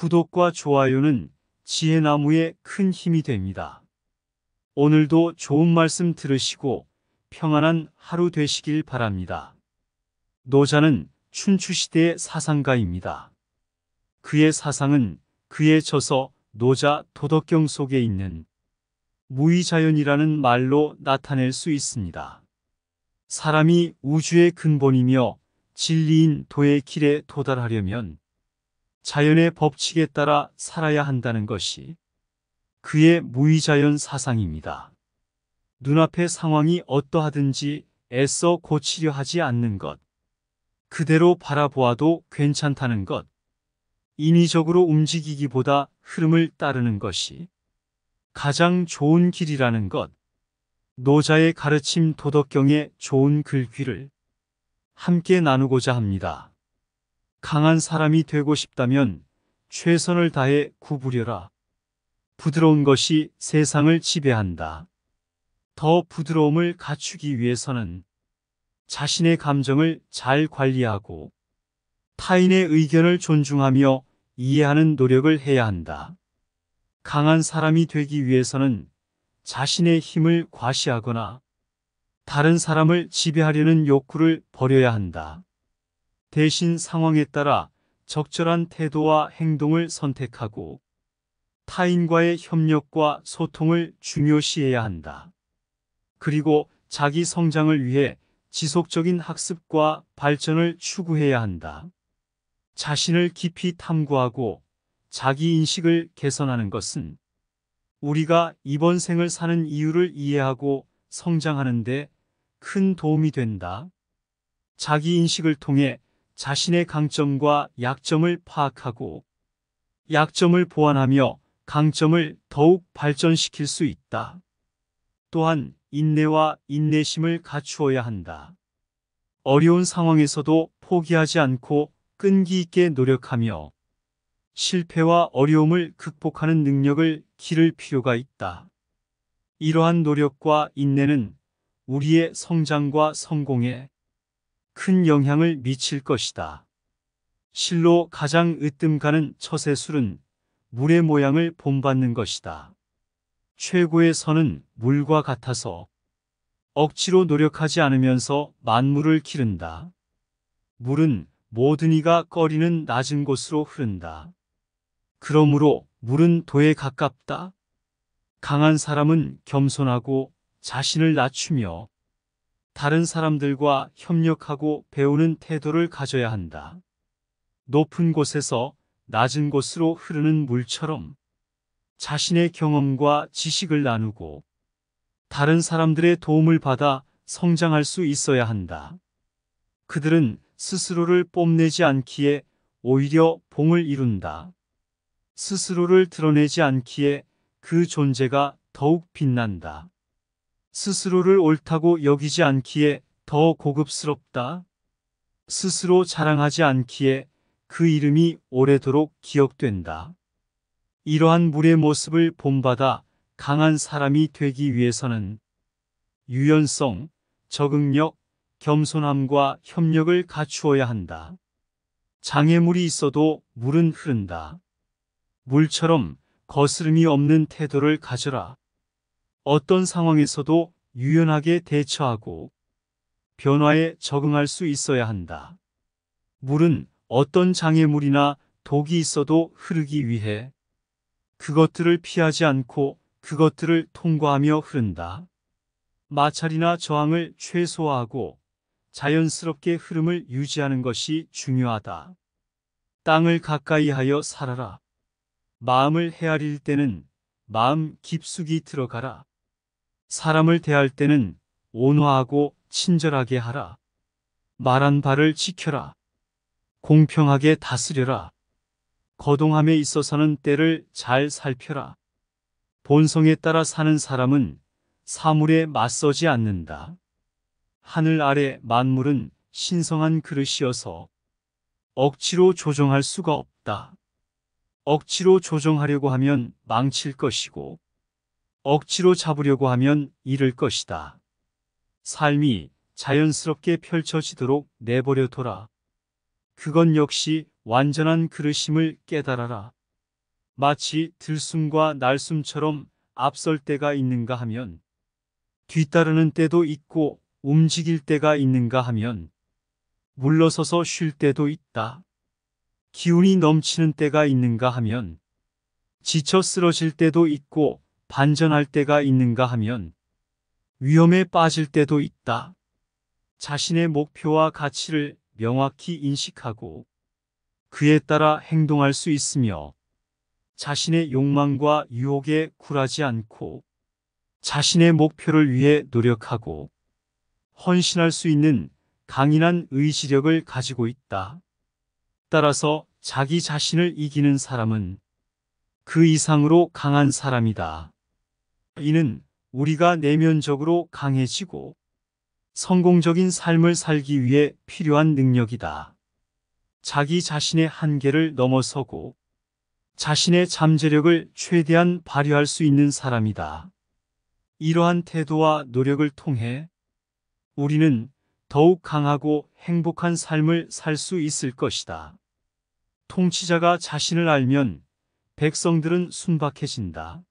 구독과 좋아요는 지혜나무에 큰 힘이 됩니다. 오늘도 좋은 말씀 들으시고 평안한 하루 되시길 바랍니다. 노자는 춘추시대의 사상가입니다. 그의 사상은 그의 저서 노자 도덕경 속에 있는 무의자연이라는 말로 나타낼 수 있습니다. 사람이 우주의 근본이며 진리인 도의 길에 도달하려면 자연의 법칙에 따라 살아야 한다는 것이 그의 무의자연 사상입니다. 눈앞의 상황이 어떠하든지 애써 고치려 하지 않는 것, 그대로 바라보아도 괜찮다는 것, 인위적으로 움직이기보다 흐름을 따르는 것이 가장 좋은 길이라는 것, 노자의 가르침 도덕경의 좋은 글귀를 함께 나누고자 합니다. 강한 사람이 되고 싶다면 최선을 다해 구부려라. 부드러운 것이 세상을 지배한다. 더 부드러움을 갖추기 위해서는 자신의 감정을 잘 관리하고 타인의 의견을 존중하며 이해하는 노력을 해야 한다. 강한 사람이 되기 위해서는 자신의 힘을 과시하거나 다른 사람을 지배하려는 욕구를 버려야 한다. 대신 상황에 따라 적절한 태도와 행동을 선택하고 타인과의 협력과 소통을 중요시해야 한다. 그리고 자기 성장을 위해 지속적인 학습과 발전을 추구해야 한다. 자신을 깊이 탐구하고 자기 인식을 개선하는 것은 우리가 이번 생을 사는 이유를 이해하고 성장하는 데 큰 도움이 된다. 자기 인식을 통해 자신의 강점과 약점을 파악하고 약점을 보완하며 강점을 더욱 발전시킬 수 있다. 또한 인내와 인내심을 갖추어야 한다. 어려운 상황에서도 포기하지 않고 끈기 있게 노력하며 실패와 어려움을 극복하는 능력을 기를 필요가 있다. 이러한 노력과 인내는 우리의 성장과 성공에 큰 영향을 미칠 것이다. 실로 가장 으뜸 가는 처세술은 물의 모양을 본받는 것이다. 최고의 선은 물과 같아서 억지로 노력하지 않으면서 만물을 기른다. 물은 모든 이가 꺼리는 낮은 곳으로 흐른다. 그러므로 물은 도에 가깝다. 강한 사람은 겸손하고 자신을 낮추며 다른 사람들과 협력하고 배우는 태도를 가져야 한다. 높은 곳에서 낮은 곳으로 흐르는 물처럼 자신의 경험과 지식을 나누고 다른 사람들의 도움을 받아 성장할 수 있어야 한다. 그들은 스스로를 뽐내지 않기에 오히려 봉을 이룬다. 스스로를 드러내지 않기에 그 존재가 더욱 빛난다. 스스로를 옳다고 여기지 않기에 더 고급스럽다. 스스로 자랑하지 않기에 그 이름이 오래도록 기억된다. 이러한 물의 모습을 본받아 강한 사람이 되기 위해서는 유연성, 적응력, 겸손함과 협력을 갖추어야 한다. 장애물이 있어도 물은 흐른다. 물처럼 거스름이 없는 태도를 가져라. 어떤 상황에서도 유연하게 대처하고 변화에 적응할 수 있어야 한다. 물은 어떤 장애물이나 독이 있어도 흐르기 위해 그것들을 피하지 않고 그것들을 통과하며 흐른다. 마찰이나 저항을 최소화하고 자연스럽게 흐름을 유지하는 것이 중요하다. 땅을 가까이 하여 살아라. 마음을 헤아릴 때는 마음 깊숙이 들어가라. 사람을 대할 때는 온화하고 친절하게 하라. 말한 바를 지켜라. 공평하게 다스려라. 거동함에 있어서는 때를 잘 살펴라. 본성에 따라 사는 사람은 사물에 맞서지 않는다. 하늘 아래 만물은 신성한 그릇이어서 억지로 조정할 수가 없다. 억지로 조정하려고 하면 망칠 것이고 억지로 잡으려고 하면 잃을 것이다. 삶이 자연스럽게 펼쳐지도록 내버려 둬라. 그건 역시 완전한 그릇임을 깨달아라. 마치 들숨과 날숨처럼 앞설 때가 있는가 하면 뒤따르는 때도 있고 움직일 때가 있는가 하면 물러서서 쉴 때도 있다. 기운이 넘치는 때가 있는가 하면 지쳐 쓰러질 때도 있고 반전할 때가 있는가 하면 위험에 빠질 때도 있다. 자신의 목표와 가치를 명확히 인식하고 그에 따라 행동할 수 있으며 자신의 욕망과 유혹에 굴하지 않고 자신의 목표를 위해 노력하고 헌신할 수 있는 강인한 의지력을 가지고 있다. 따라서 자기 자신을 이기는 사람은 그 이상으로 강한 사람이다. 이는 우리가 내면적으로 강해지고 성공적인 삶을 살기 위해 필요한 능력이다. 자기 자신의 한계를 넘어서고 자신의 잠재력을 최대한 발휘할 수 있는 사람이다. 이러한 태도와 노력을 통해 우리는 더욱 강하고 행복한 삶을 살 수 있을 것이다. 통치자가 자신을 알면 백성들은 순박해진다.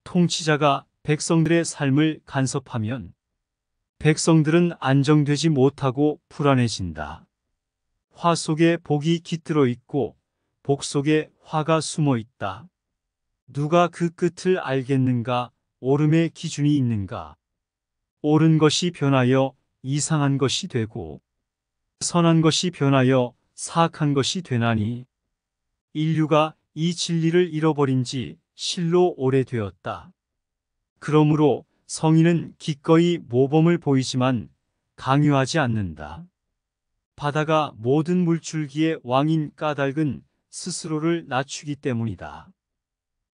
통치자가 백성들의 삶을 간섭하면 백성들은 안정되지 못하고 불안해진다. 화 속에 복이 깃들어 있고 복 속에 화가 숨어 있다. 누가 그 끝을 알겠는가? 옳음의 기준이 있는가? 옳은 것이 변하여 이상한 것이 되고 선한 것이 변하여 사악한 것이 되나니 인류가 이 진리를 잃어버린 지 실로 오래되었다. 그러므로 성인은 기꺼이 모범을 보이지만 강요하지 않는다. 바다가 모든 물줄기의 왕인 까닭은 스스로를 낮추기 때문이다.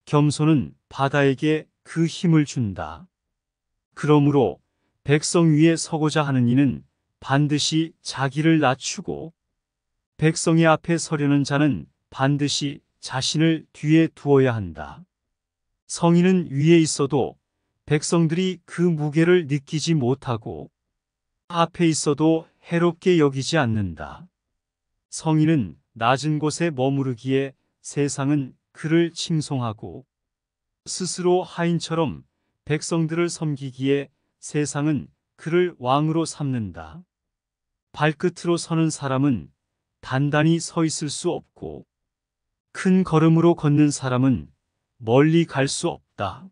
겸손은 바다에게 그 힘을 준다. 그러므로 백성 위에 서고자 하는 이는 반드시 자기를 낮추고 백성의 앞에 서려는 자는 반드시 자신을 뒤에 두어야 한다. 성인은 위에 있어도 백성들이 그 무게를 느끼지 못하고 앞에 있어도 해롭게 여기지 않는다. 성인은 낮은 곳에 머무르기에 세상은 그를 칭송하고 스스로 하인처럼 백성들을 섬기기에 세상은 그를 왕으로 삼는다. 발끝으로 서는 사람은 단단히 서 있을 수 없고 큰 걸음으로 걷는 사람은 멀리 갈 수 없다.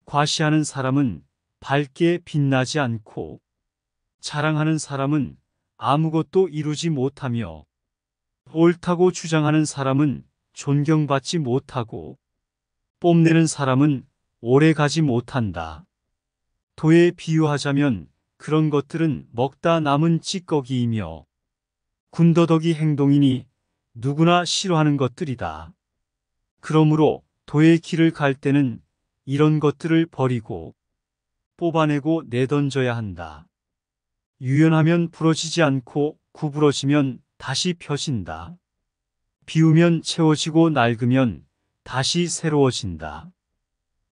과시하는 사람은 밝게 빛나지 않고 자랑하는 사람은 아무것도 이루지 못하며 옳다고 주장하는 사람은 존경받지 못하고 뽐내는 사람은 오래 가지 못한다. 도에 비유하자면 그런 것들은 먹다 남은 찌꺼기이며 군더더기 행동이니 누구나 싫어하는 것들이다. 그러므로 도의 길을 갈 때는 이런 것들을 버리고 뽑아내고 내던져야 한다. 유연하면 부러지지 않고 구부러지면 다시 펴진다. 비우면 채워지고 낡으면 다시 새로워진다.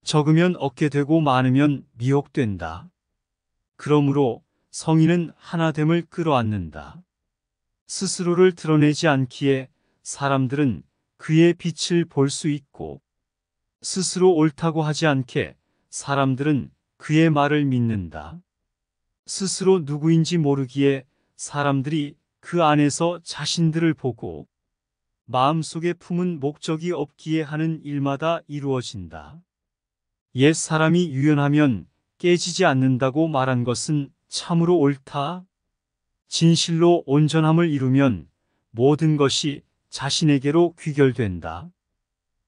적으면 얻게 되고 많으면 미혹된다. 그러므로 성인은 하나됨을 끌어안는다. 스스로를 드러내지 않기에 사람들은 그의 빛을 볼 수 있고 스스로 옳다고 하지 않게 사람들은 그의 말을 믿는다. 스스로 누구인지 모르기에 사람들이 그 안에서 자신들을 보고 마음속에 품은 목적이 없기에 하는 일마다 이루어진다. 옛 사람이 유연하면 깨지지 않는다고 말한 것은 참으로 옳다. 진실로 온전함을 이루면 모든 것이 자신에게로 귀결된다.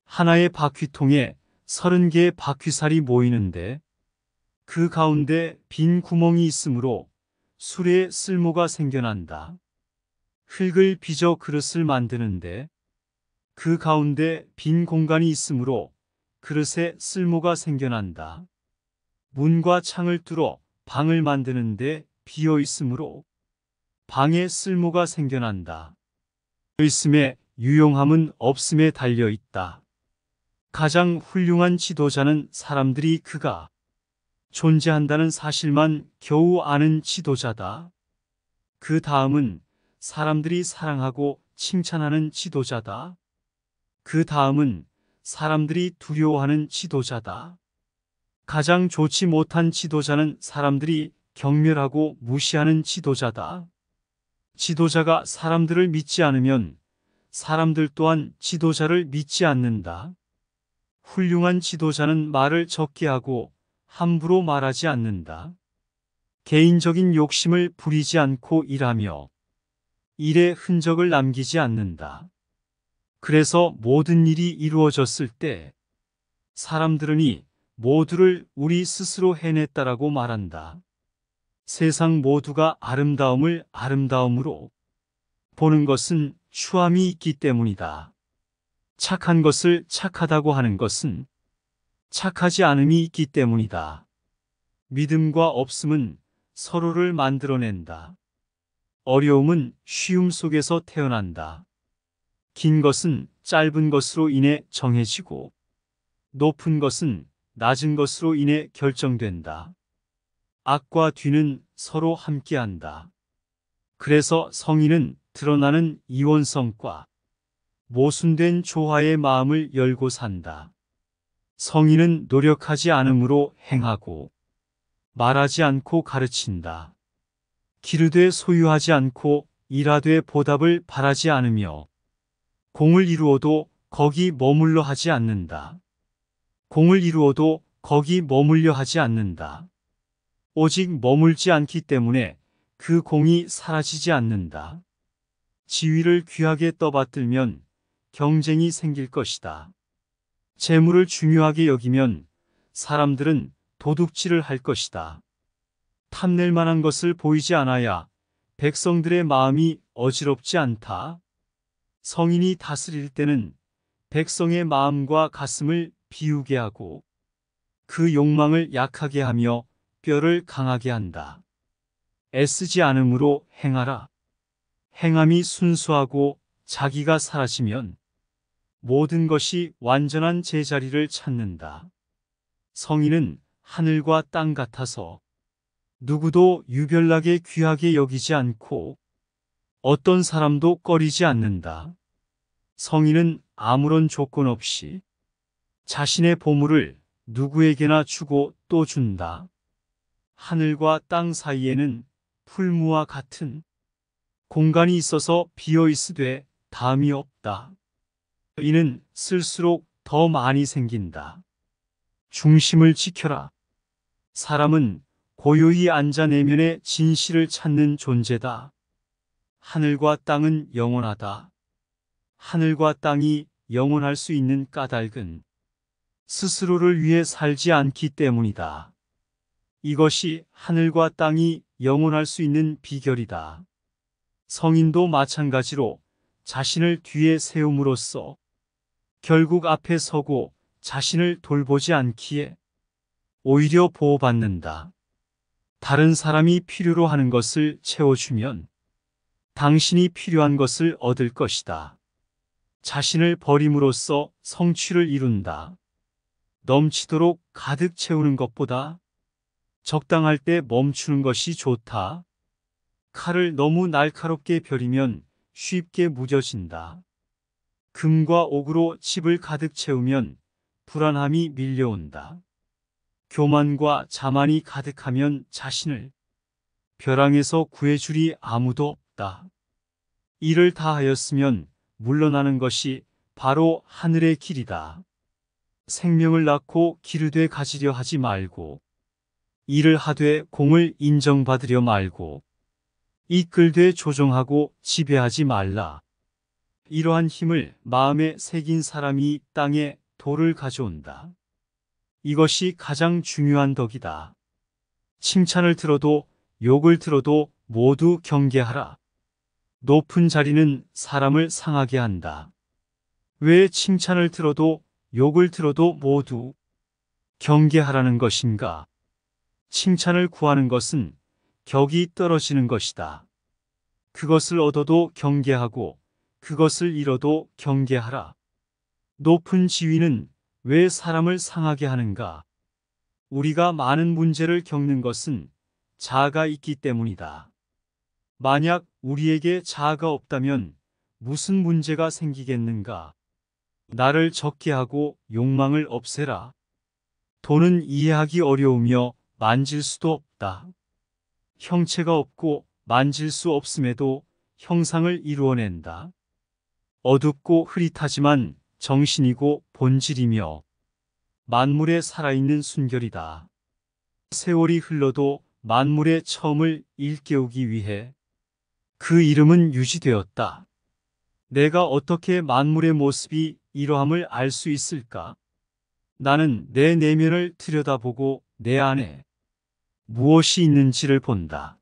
하나의 바퀴통에 30개의 바퀴살이 모이는데 그 가운데 빈 구멍이 있으므로 술에 쓸모가 생겨난다. 흙을 빚어 그릇을 만드는데 그 가운데 빈 공간이 있으므로 그릇에 쓸모가 생겨난다. 문과 창을 뚫어 방을 만드는데 비어 있으므로 방에 쓸모가 생겨난다. 있음에 유용함은 없음에 달려 있다. 가장 훌륭한 지도자는 사람들이 그가 존재한다는 사실만 겨우 아는 지도자다. 그 다음은 사람들이 사랑하고 칭찬하는 지도자다. 그 다음은 사람들이 두려워하는 지도자다. 가장 좋지 못한 지도자는 사람들이 경멸하고 무시하는 지도자다. 지도자가 사람들을 믿지 않으면 사람들 또한 지도자를 믿지 않는다. 훌륭한 지도자는 말을 적게 하고 함부로 말하지 않는다. 개인적인 욕심을 부리지 않고 일하며 일의 흔적을 남기지 않는다. 그래서 모든 일이 이루어졌을 때 사람들은 이 모두를 우리 스스로 해냈다라고 말한다. 세상 모두가 아름다움을 아름다움으로 보는 것은 추함이 있기 때문이다. 착한 것을 착하다고 하는 것은 착하지 않음이 있기 때문이다. 믿음과 없음은 서로를 만들어낸다. 어려움은 쉬움 속에서 태어난다. 긴 것은 짧은 것으로 인해 정해지고 높은 것은 낮은 것으로 인해 결정된다. 앞과 뒤는 서로 함께한다. 그래서 성인은 드러나는 이원성과 모순된 조화의 마음을 열고 산다. 성인은 노력하지 않음으로 행하고 말하지 않고 가르친다. 기르되 소유하지 않고 일하되 보답을 바라지 않으며 공을 이루어도 거기 머물러 하지 않는다. 공을 이루어도 거기 머물려 하지 않는다. 오직 머물지 않기 때문에 그 공이 사라지지 않는다. 지위를 귀하게 떠받들면 경쟁이 생길 것이다. 재물을 중요하게 여기면 사람들은 도둑질을 할 것이다. 탐낼 만한 것을 보이지 않아야 백성들의 마음이 어지럽지 않다. 성인이 다스릴 때는 백성의 마음과 가슴을 비우게 하고 그 욕망을 약하게 하며 뼈를 강하게 한다. 애쓰지 않음으로 행하라. 행함이 순수하고 자기가 사라지면 모든 것이 완전한 제자리를 찾는다. 성인은 하늘과 땅 같아서 누구도 유별나게 귀하게 여기지 않고 어떤 사람도 꺼리지 않는다. 성인은 아무런 조건 없이 자신의 보물을 누구에게나 주고 또 준다. 하늘과 땅 사이에는 풀무와 같은 공간이 있어서 비어 있으되 담이 없다. 이는 쓸수록 더 많이 생긴다. 중심을 지켜라. 사람은 고요히 앉아 내면의 진실을 찾는 존재다. 하늘과 땅은 영원하다. 하늘과 땅이 영원할 수 있는 까닭은 스스로를 위해 살지 않기 때문이다. 이것이 하늘과 땅이 영원할 수 있는 비결이다. 성인도 마찬가지로 자신을 뒤에 세움으로써 결국 앞에 서고 자신을 돌보지 않기에 오히려 보호받는다. 다른 사람이 필요로 하는 것을 채워주면 당신이 필요한 것을 얻을 것이다. 자신을 버림으로써 성취를 이룬다. 넘치도록 가득 채우는 것보다 적당할 때 멈추는 것이 좋다. 칼을 너무 날카롭게 벼리면 쉽게 무뎌진다. 금과 옥으로 집을 가득 채우면 불안함이 밀려온다. 교만과 자만이 가득하면 자신을 벼랑에서 구해주리 아무도 없다. 일을 다 하였으면 물러나는 것이 바로 하늘의 길이다. 생명을 낳고 기르되 가지려 하지 말고 일을 하되 공을 인정받으려 말고 이끌되 조종하고 지배하지 말라. 이러한 힘을 마음에 새긴 사람이 땅에 돌을 가져온다. 이것이 가장 중요한 덕이다. 칭찬을 들어도 욕을 들어도 모두 경계하라. 높은 자리는 사람을 상하게 한다. 왜 칭찬을 들어도 욕을 들어도 모두 경계하라는 것인가? 칭찬을 구하는 것은 격이 떨어지는 것이다. 그것을 얻어도 경계하고 그것을 잃어도 경계하라. 높은 지위는 왜 사람을 상하게 하는가? 우리가 많은 문제를 겪는 것은 자아가 있기 때문이다. 만약 우리에게 자아가 없다면 무슨 문제가 생기겠는가? 나를 적게 하고 욕망을 없애라. 돈은 이해하기 어려우며 만질 수도 없다. 형체가 없고 만질 수 없음에도 형상을 이루어낸다. 어둡고 흐릿하지만 정신이고 본질이며 만물에 살아있는 순결이다. 세월이 흘러도 만물의 처음을 일깨우기 위해 그 이름은 유지되었다. 내가 어떻게 만물의 모습이 이러함을 알 수 있을까? 나는 내 내면을 들여다보고 내 안에 무엇이 있는지를 본다.